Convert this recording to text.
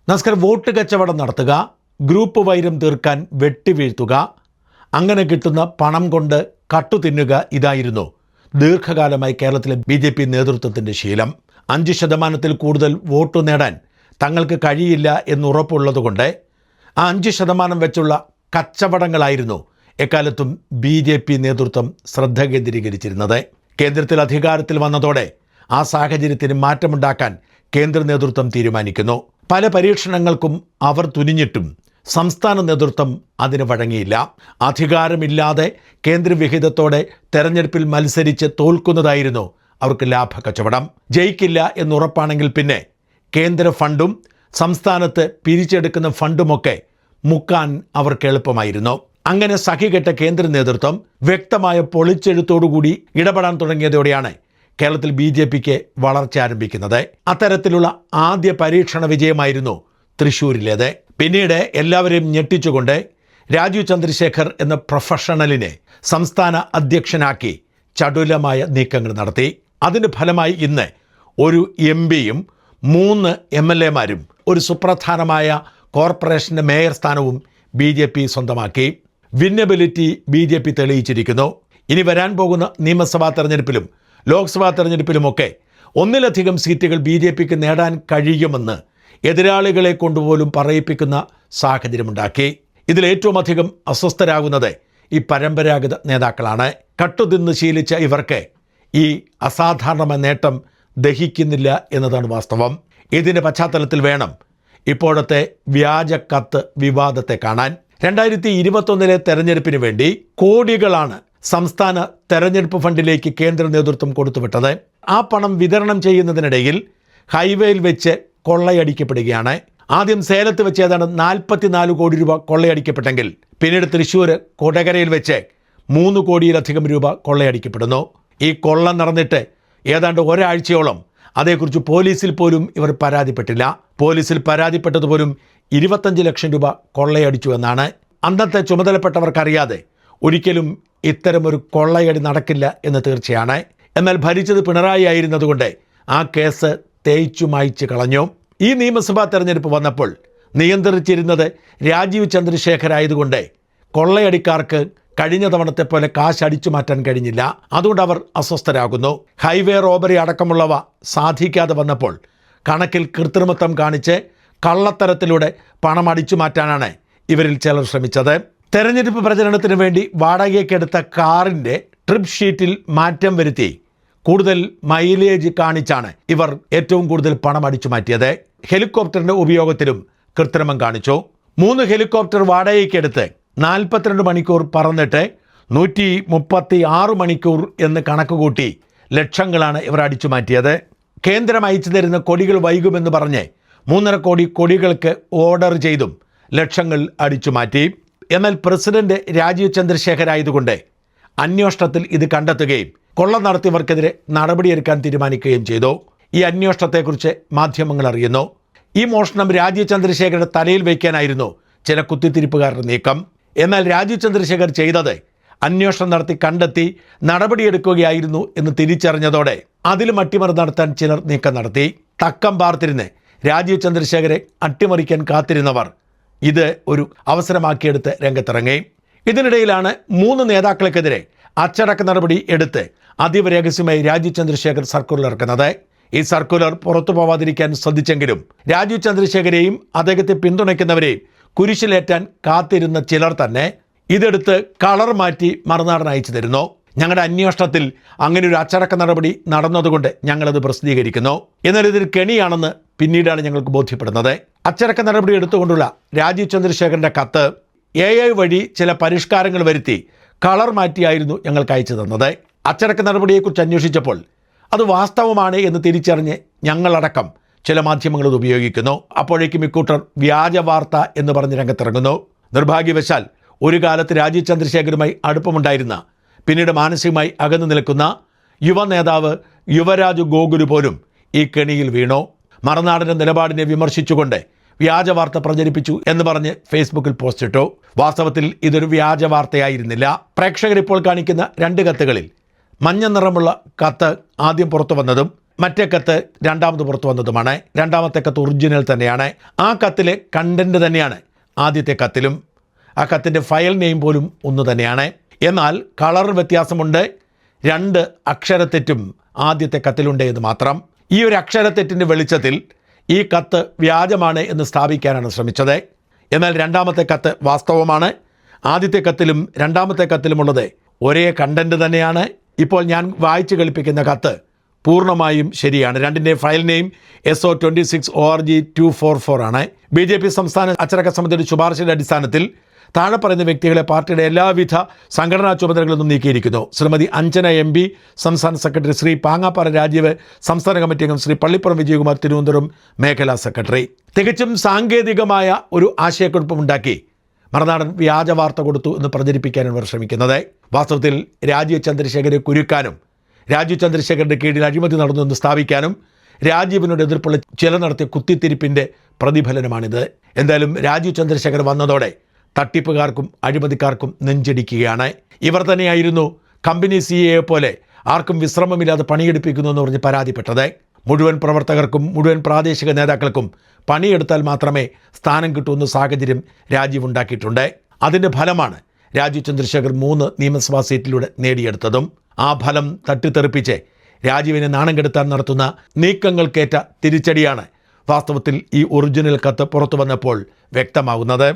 നസ്കർ vote കച്ചവടം നടത്തുക, group വൈരം തീർക്കാൻ വെട്ടിവീഴ്ത്തുക, അങ്ങനെ കിട്ടുന്ന പണം കൊണ്ട് കട്ടുതിന്നുക, ഇതായിരുന്നു ദീർഘകാലമായി കേരളത്തിലെ BJP നേതൃത്വത്തിൻ്റെ ശീലം. 5% കൂടുതൽ വോട്ട് നേടാൻ തങ്ങൾക്ക് കഴിയില്ല എന്നുറപ്പുള്ളതുകൊണ്ട് ആ 5% വെച്ചുള്ള കച്ചവടങ്ങളായിരുന്നു എക്കാലത്തും BJP നേതൃത്വം ശ്രദ്ധ കേന്ദ്രീകരിച്ചിരുന്നത്. കേന്ദ്രത്തിൽ അധികാരത്തിൽ വന്നതോടെ ആ സാഹചര്യത്തിന് മാറ്റമുണ്ടാക്കാൻ കേന്ദ്ര നേതൃത്വം തീരുമാനിക്കുന്നു. പല പരീക്ഷണങ്ങൾക്കും അവർ തുനിഞ്ഞിട്ടും സംസ്ഥാന നേതൃത്വം അതിന് വഴങ്ങിയില്ല. അധികാരമില്ലാതെ കേന്ദ്രവിഹിതത്തോടെ തെരഞ്ഞെടുപ്പിൽ മത്സരിച്ച് തോൽക്കുന്നതായിരുന്നു അവർക്ക് ലാഭക്കച്ചവടം. ജയിക്കില്ല എന്നുറപ്പാണെങ്കിൽ പിന്നെ കേന്ദ്ര ഫണ്ടും സംസ്ഥാനത്ത് പിരിച്ചെടുക്കുന്ന ഫണ്ടുമൊക്കെ മുക്കാൻ അവർക്ക് എളുപ്പമായിരുന്നു. അങ്ങനെ സഹികെട്ട കേന്ദ്ര നേതൃത്വം വ്യക്തമായ പൊളിച്ചെഴുത്തോടുകൂടി ഇടപെടാൻ തുടങ്ങിയതോടെയാണ് കേരളത്തിൽ BJPക്ക് വളർച്ച ആരംഭിക്കുന്നത്. അത്തരത്തിലുള്ള ആദ്യ പരീക്ഷണ വിജയമായിരുന്നു തൃശ്ശൂരിലേത്. പിന്നീട് എല്ലാവരെയും ഞെട്ടിച്ചുകൊണ്ട് രാജീവ് ചന്ദ്രശേഖർ എന്ന പ്രൊഫഷണലിനെ സംസ്ഥാന അധ്യക്ഷനാക്കി ചടുലമായ നീക്കങ്ങൾ നടത്തി. അതിൻ്റെ ഫലമായി ഇന്ന് ഒരു MPയും 3 MLAമാരും ഒരു സുപ്രധാനമായ കോർപ്പറേഷൻ്റെ മേയർ സ്ഥാനവും BJP സ്വന്തമാക്കി. Winnability BJP തെളിയിച്ചിരിക്കുന്നു. ഇനി വരാൻ പോകുന്ന നിയമസഭാ തെരഞ്ഞെടുപ്പിലും ലോക്സഭാ തെരഞ്ഞെടുപ്പിലുമൊക്കെ ഒന്നിലധികം സീറ്റുകൾ BJPക്ക് നേടാൻ കഴിയുമെന്ന് എതിരാളികളെ കൊണ്ടുപോലും പറയിപ്പിക്കുന്ന സാഹചര്യമുണ്ടാക്കി. ഇതിലേറ്റവും അധികം അസ്വസ്ഥരാകുന്നത് ഈ പരമ്പരാഗത നേതാക്കളാണ്. കട്ടുതിന്ന് ശീലിച്ച ഇവർക്ക് ഈ അസാധാരണമായ നേട്ടം ദഹിക്കുന്നില്ല എന്നതാണ് വാസ്തവം. ഇതിൻ്റെ പശ്ചാത്തലത്തിൽ വേണം ഇപ്പോഴത്തെ വ്യാജ കത്ത് വിവാദത്തെ കാണാൻ. 2021 തെരഞ്ഞെടുപ്പിന് വേണ്ടി കോടികളാണ് സംസ്ഥാന തെരഞ്ഞെടുപ്പ് ഫണ്ടിലേക്ക് കേന്ദ്ര നേതൃത്വം കൊടുത്തുവിട്ടത്. ആ പണം വിതരണം ചെയ്യുന്നതിനിടയിൽ ഹൈവേയിൽ വെച്ച് കൊള്ളയടിക്കപ്പെടുകയാണ്. ആദ്യം സേലത്ത് വെച്ച് ഏതാണ്ട് 44 കോടി രൂപ കൊള്ളയടിക്കപ്പെട്ടെങ്കിൽ പിന്നീട് തൃശ്ശൂർ കൊടകരയിൽ വെച്ച് 3 കോടിയിലധികം രൂപ കൊള്ളയടിക്കപ്പെടുന്നു. ഈ കൊള്ള നടന്നിട്ട് ഏതാണ്ട് ഒരാഴ്ചയോളം അതേക്കുറിച്ച് പോലീസിൽ പോലും ഇവർ പരാതിപ്പെട്ടില്ല. പോലീസിൽ പരാതിപ്പെട്ടതുപോലും 25 ലക്ഷം രൂപ കൊള്ളയടിച്ചു എന്നാണ്. അന്നത്തെ ചുമതലപ്പെട്ടവർക്കറിയാതെ ഒരിക്കലും ഇത്തരമൊരു കൊള്ളയടി നടക്കില്ല എന്ന് തീർച്ചയാണ്. എന്നാൽ ഭരിച്ചത് പിണറായി ആയിരുന്നതുകൊണ്ട് ആ കേസ് തേച്ചു മായ്ച്ചു കളഞ്ഞു. ഈ നിയമസഭാ തെരഞ്ഞെടുപ്പ് വന്നപ്പോൾ നിയന്ത്രിച്ചിരുന്നത് രാജീവ് ചന്ദ്രശേഖർ ആയതുകൊണ്ട് കൊള്ളയടിക്കാർക്ക് കഴിഞ്ഞ തവണത്തെ പോലെ കാശ് അടിച്ചു മാറ്റാൻ കഴിഞ്ഞില്ല. അതുകൊണ്ട് അവർ അസ്വസ്ഥരാകുന്നു. ഹൈവേ റോബറി അടക്കമുള്ളവ സാധിക്കാതെ വന്നപ്പോൾ കണക്കിൽ കൃത്രിമത്വം കാണിച്ച് കള്ളത്തരത്തിലൂടെ പണം അടിച്ചു മാറ്റാനാണ് ഇവരിൽ ചിലർ ശ്രമിച്ചത്. തെരഞ്ഞെടുപ്പ് പ്രചരണത്തിന് വേണ്ടി വാടകയ്ക്കെടുത്ത കാറിൻ്റെ ട്രിപ്പ് ഷീറ്റിൽ മാറ്റം വരുത്തി കൂടുതൽ മൈലേജ് കാണിച്ചാണ് ഇവർ ഏറ്റവും കൂടുതൽ പണം അടിച്ചു മാറ്റിയത്. ഹെലികോപ്റ്ററിൻ്റെ ഉപയോഗത്തിലും കൃത്രിമം കാണിച്ചു. 3 ഹെലികോപ്റ്റർ വാടകയ്ക്കെടുത്ത് 42 മണിക്കൂർ പറന്നിട്ട് 136 മണിക്കൂർ എന്ന് കണക്കുകൂട്ടി ലക്ഷങ്ങളാണ് ഇവർ അടിച്ചു മാറ്റിയത്. കേന്ദ്രം അയച്ചു തരുന്ന കൊടികൾ വൈകുമെന്ന് പറഞ്ഞ് 3.5 കോടി കൊടികൾക്ക് ഓർഡർ ചെയ്തും ലക്ഷങ്ങൾ അടിച്ചു മാറ്റി. എന്നാൽ പ്രസിഡന്റ് രാജീവ് ചന്ദ്രശേഖർ ആയതുകൊണ്ട് അന്വേഷണത്തിൽ ഇത് കണ്ടെത്തുകയും കൊള്ള നടത്തിയവർക്കെതിരെ നടപടിയെടുക്കാൻ തീരുമാനിക്കുകയും ചെയ്തു. ഈ അന്വേഷണത്തെക്കുറിച്ച് മാധ്യമങ്ങൾ അറിയുന്നു. ഈ മോഷണം രാജീവ് ചന്ദ്രശേഖരുടെ തലയിൽ വയ്ക്കാനായിരുന്നു ചില കുത്തിത്തിരിപ്പുകാരുടെ നീക്കം. എന്നാൽ രാജീവ് ചന്ദ്രശേഖർ ചെയ്തത് അന്വേഷണം നടത്തി കണ്ടെത്തി നടപടിയെടുക്കുകയായിരുന്നു എന്ന് തിരിച്ചറിഞ്ഞതോടെ അതിലും അട്ടിമറി നടത്താൻ ചിലർ നീക്കം നടത്തി. തക്കം പാർത്തിരുന്ന് രാജീവ് ചന്ദ്രശേഖരെ അട്ടിമറിക്കാൻ കാത്തിരുന്നവർ ഇത് ഒരു അവസരമാക്കിയെടുത്ത് രംഗത്തിറങ്ങി. ഇതിനിടയിലാണ് 3 നേതാക്കൾക്കെതിരെ അച്ചടക്ക നടപടി എടുത്ത് അതീവ രഹസ്യമായി രാജീവ് ചന്ദ്രശേഖർ സർക്കുലർ ഇറക്കുന്നത്. ഈ സർക്കുലർ പുറത്തു പോവാതിരിക്കാൻ ശ്രദ്ധിച്ചെങ്കിലും രാജീവ് ചന്ദ്രശേഖരെയും അദ്ദേഹത്തെ പിന്തുണയ്ക്കുന്നവരെയും കുരിശിലേറ്റാൻ കാത്തിരുന്ന ചിലർ തന്നെ ഇതെടുത്ത് കളർ മാറ്റി മറുനാടൻ അയച്ചു തരുന്നു. ഞങ്ങളുടെ അന്വേഷണത്തിൽ അങ്ങനെ ഒരു അച്ചടക്ക നടപടി നടന്നതുകൊണ്ട് ഞങ്ങളത് പ്രസിദ്ധീകരിക്കുന്നു. എന്നാൽ ഇതൊരു കെണിയാണെന്ന് പിന്നീടാണ് ഞങ്ങൾക്ക് ബോധ്യപ്പെടുന്നത്. അച്ചടക്ക നടപടി എടുത്തുകൊണ്ടുള്ള രാജീവ് ചന്ദ്രശേഖരൻ്റെ കത്ത് AI വഴി ചില പരിഷ്കാരങ്ങൾ വരുത്തി കളർ മാറ്റിയായിരുന്നു ഞങ്ങൾക്ക് അയച്ചു തന്നത്. അച്ചടക്ക നടപടിയെക്കുറിച്ച് അന്വേഷിച്ചപ്പോൾ അത് വാസ്തവമാണ് എന്ന് തിരിച്ചറിഞ്ഞ് ഞങ്ങളടക്കം ചില മാധ്യമങ്ങൾ ഇത് ഉപയോഗിക്കുന്നു. അപ്പോഴേക്കും ഇക്കൂട്ടർ വ്യാജ വാർത്ത എന്ന് പറഞ്ഞ് രംഗത്തിറങ്ങുന്നു. നിർഭാഗ്യവശാൽ ഒരു കാലത്ത് രാജീവ് ചന്ദ്രശേഖരുമായി അടുപ്പമുണ്ടായിരുന്ന പിന്നീട് മാനസികമായി അകന്നു നിൽക്കുന്ന യുവ നേതാവ് യുവരാജ് ഗോകുല് പോലും ഈ കെണിയിൽ വീണു. മറുനാടൻ്റെ നിലപാടിനെ വിമർശിച്ചുകൊണ്ട് വ്യാജ വാർത്ത പ്രചരിപ്പിച്ചു എന്ന് പറഞ്ഞ് ഫേസ്ബുക്കിൽ പോസ്റ്റ് ഇട്ടു. വാസ്തവത്തിൽ ഇതൊരു വ്യാജ വാർത്തയായിരുന്നില്ല. പ്രേക്ഷകർ ഇപ്പോൾ കാണിക്കുന്ന 2 കത്തുകളിൽ മഞ്ഞ നിറമുള്ള കത്ത് ആദ്യം പുറത്തു വന്നതും മറ്റേ കത്ത് രണ്ടാമത് പുറത്തു വന്നതുമാണ്. രണ്ടാമത്തെ കത്ത് ഒറിജിനൽ തന്നെയാണ്. ആ കത്തിലെ കണ്ടന്റ് തന്നെയാണ് ആദ്യത്തെ കത്തിലും. ആ കത്തിൻ്റെ ഫയൽ നെയിം പോലും ഒന്ന് തന്നെയാണ്. എന്നാൽ കളർ വ്യത്യാസമുണ്ട്. 2 അക്ഷരത്തെറ്റും ആദ്യത്തെ കത്തിലുണ്ട് എന്ന് മാത്രം. ഈ ഒരു അക്ഷരത്തെറ്റിൻ്റെ വെളിച്ചത്തിൽ ഈ കത്ത് വ്യാജമാണ് എന്ന് സ്ഥാപിക്കാനാണ് ശ്രമിച്ചത്. എന്നാൽ രണ്ടാമത്തെ കത്ത് വാസ്തവമാണ്. ആദ്യത്തെ കത്തിലും രണ്ടാമത്തെ കത്തിലുമുള്ളത് ഒരേ കണ്ടന്റ് തന്നെയാണ്. ഇപ്പോൾ ഞാൻ വായിച്ചു കളിപ്പിക്കുന്ന കത്ത് പൂർണ്ണമായും ശരിയാണ്. രണ്ടിൻ്റെ ഫയൽ നെയിം SO26ORG244 ആണ്. BJP സംസ്ഥാന അച്ചടക്ക സമിതിയുടെ ശുപാർശയുടെ അടിസ്ഥാനത്തിൽ താഴെ പറയുന്ന വ്യക്തികളെ പാർട്ടിയുടെ എല്ലാവിധ സംഘടനാ ചുമതലകളിൽ നിന്നും നീക്കിയിരിക്കുന്നു. ശ്രീമതി അഞ്ജന MP, സംസ്ഥാന സെക്രട്ടറി; ശ്രീ പാങ്ങാപ്പാറ രാജീവ്, സംസ്ഥാന കമ്മിറ്റി അംഗം; ശ്രീ പള്ളിപ്പുറം വിജയകുമാർ, തിരുവനന്തപുരം മേഖലാ സെക്രട്ടറി. തികച്ചും സാങ്കേതികമായ ഒരു ആശയക്കുഴപ്പമുണ്ടാക്കി മറുനാടൻ വ്യാജ വാർത്ത കൊടുത്തു എന്ന് പ്രചരിപ്പിക്കാനാണ് ഇവർ ശ്രമിക്കുന്നത്. വാസ്തവത്തിൽ രാജീവ് ചന്ദ്രശേഖരെ കുരുക്കാനും രാജീവ് ചന്ദ്രശേഖരൻ്റെ കീഴിൽ അഴിമതി നടന്നു എന്ന് സ്ഥാപിക്കാനും രാജീവിനോട് എതിർപ്പുള്ള ചില നടത്തിയ കുത്തിത്തിരിപ്പിൻ്റെ പ്രതിഫലനമാണിത്. എന്തായാലും രാജീവ് ചന്ദ്രശേഖർ വന്നതോടെ തട്ടിപ്പുകാർക്കും അഴിമതിക്കാർക്കും നെഞ്ചടിക്കുകയാണ്. ഇവർ തന്നെയായിരുന്നു കമ്പനി CEO പോലെ ആർക്കും വിശ്രമമില്ലാതെ പണിയെടുപ്പിക്കുന്നു എന്ന് പറഞ്ഞ് പരാതിപ്പെട്ടത്. മുഴുവൻ പ്രവർത്തകർക്കും മുഴുവൻ പ്രാദേശിക നേതാക്കൾക്കും പണിയെടുത്താൽ മാത്രമേ സ്ഥാനം കിട്ടുമെന്ന സാഹചര്യം രാജീവ് ഉണ്ടാക്കിയിട്ടുണ്ട്. അതിൻ്റെ ഫലമാണ് രാജീവ് ചന്ദ്രശേഖർ 3 നിയമസഭാ സീറ്റിലൂടെ നേടിയെടുത്തതും. ആ ഫലം തട്ടിത്തെറിപ്പിച്ച് രാജീവിനെ നാണം കെടുത്താൻ നടത്തുന്ന നീക്കങ്ങൾക്കേറ്റ തിരിച്ചടിയാണ് വാസ്തവത്തിൽ ഈ ഒറിജിനൽ കത്ത് പുറത്തു വന്നപ്പോൾ വ്യക്തമാകുന്നത്.